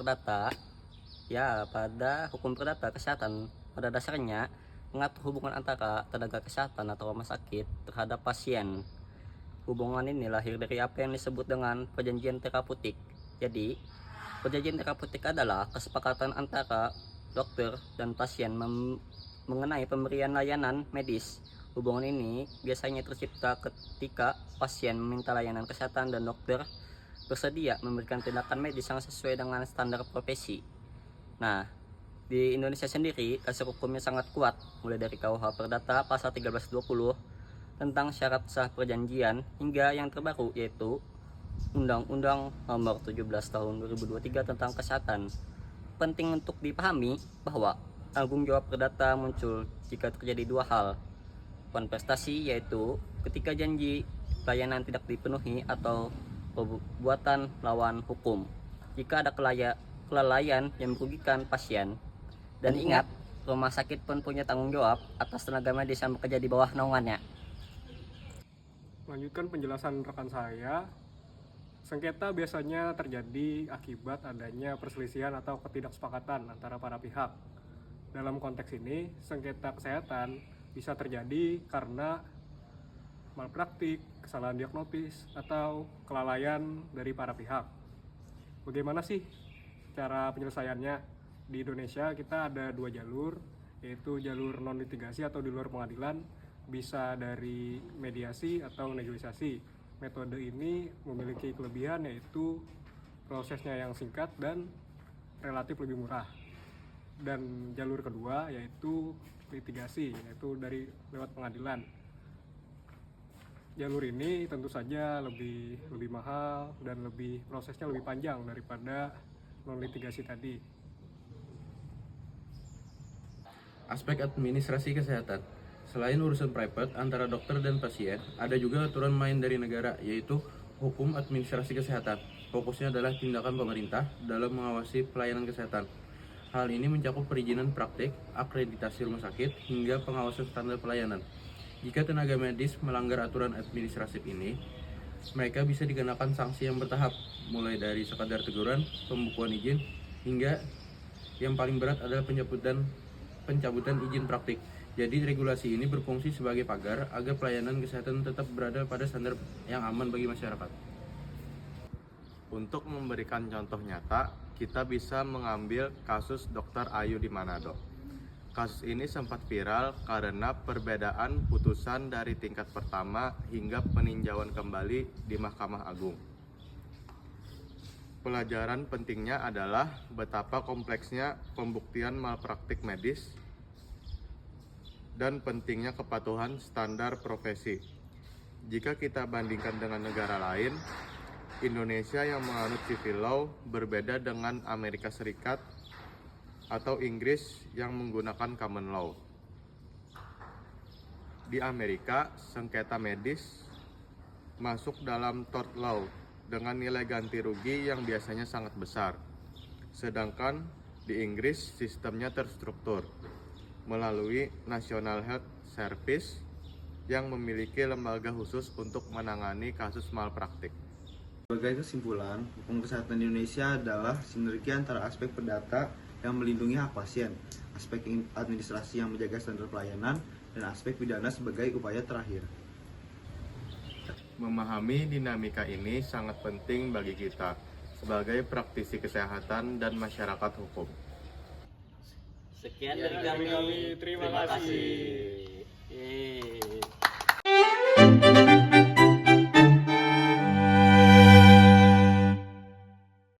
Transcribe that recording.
perdata, ya pada hukum perdata kesehatan pada dasarnya mengatur hubungan antara tenaga kesehatan atau rumah sakit terhadap pasien. Hubungan ini lahir dari apa yang disebut dengan perjanjian terapeutik. Jadi, perjanjian terapeutik adalah kesepakatan antara dokter dan pasien mengenai pemberian layanan medis. Hubungan ini biasanya tercipta ketika pasien meminta layanan kesehatan dan dokter bersedia memberikan tindakan medis yang sesuai dengan standar profesi. Nah, di Indonesia sendiri dasar hukumnya sangat kuat, mulai dari KUH Perdata pasal 1320 tentang syarat sah perjanjian hingga yang terbaru yaitu Undang-Undang Nomor 17 Tahun 2023 tentang kesehatan. Penting untuk dipahami bahwa tanggung jawab perdata muncul jika terjadi dua hal. Kontestasi yaitu ketika janji layanan tidak dipenuhi atau perbuatan lawan hukum. Jika ada kelalaian yang merugikan pasien. Dan ingat, rumah sakit pun punya tanggung jawab atas tenaga medis yang bekerja di bawah naungannya. Lanjutkan penjelasan rekan saya. Sengketa biasanya terjadi akibat adanya perselisihan atau ketidaksepakatan antara para pihak. Dalam konteks ini, sengketa kesehatan bisa terjadi karena malpraktik, kesalahan diagnosis, atau kelalaian dari para pihak. Bagaimana sih cara penyelesaiannya? Di Indonesia kita ada dua jalur, yaitu jalur non-litigasi atau di luar pengadilan, bisa dari mediasi atau negosiasi. Metode ini memiliki kelebihan yaitu prosesnya yang singkat dan relatif lebih murah. Dan jalur kedua yaitu litigasi, yaitu dari lewat pengadilan. Jalur ini tentu saja lebih mahal dan prosesnya lebih panjang daripada non litigasi tadi. Aspek administrasi kesehatan. Selain urusan private antara dokter dan pasien, ada juga aturan main dari negara, yaitu hukum administrasi kesehatan. Fokusnya adalah tindakan pemerintah dalam mengawasi pelayanan kesehatan. Hal ini mencakup perizinan praktik, akreditasi rumah sakit, hingga pengawasan standar pelayanan. Jika tenaga medis melanggar aturan administratif ini, mereka bisa dikenakan sanksi yang bertahap, mulai dari sekadar teguran, pembukuan izin, hingga yang paling berat adalah pencabutan izin praktik. Jadi regulasi ini berfungsi sebagai pagar agar pelayanan kesehatan tetap berada pada standar yang aman bagi masyarakat. Untuk memberikan contoh nyata, kita bisa mengambil kasus Dr. Ayu di Manado. Kasus ini sempat viral karena perbedaan putusan dari tingkat pertama hingga peninjauan kembali di Mahkamah Agung. Pelajaran pentingnya adalah betapa kompleksnya pembuktian malpraktik medis dan pentingnya kepatuhan standar profesi. Jika kita bandingkan dengan negara lain, Indonesia yang menganut civil law berbeda dengan Amerika Serikat atau Inggris yang menggunakan common law. Di Amerika, sengketa medis masuk dalam tort law dengan nilai ganti rugi yang biasanya sangat besar. Sedangkan di Inggris sistemnya terstruktur melalui National Health Service yang memiliki lembaga khusus untuk menangani kasus malpraktik. Sebagai kesimpulan, hukum kesehatan di Indonesia adalah sinergi antara aspek perdata yang melindungi hak pasien, aspek administrasi yang menjaga standar pelayanan, dan aspek pidana sebagai upaya terakhir. Memahami dinamika ini sangat penting bagi kita sebagai praktisi kesehatan dan masyarakat hukum. Sekian dari kami. Terima kasih.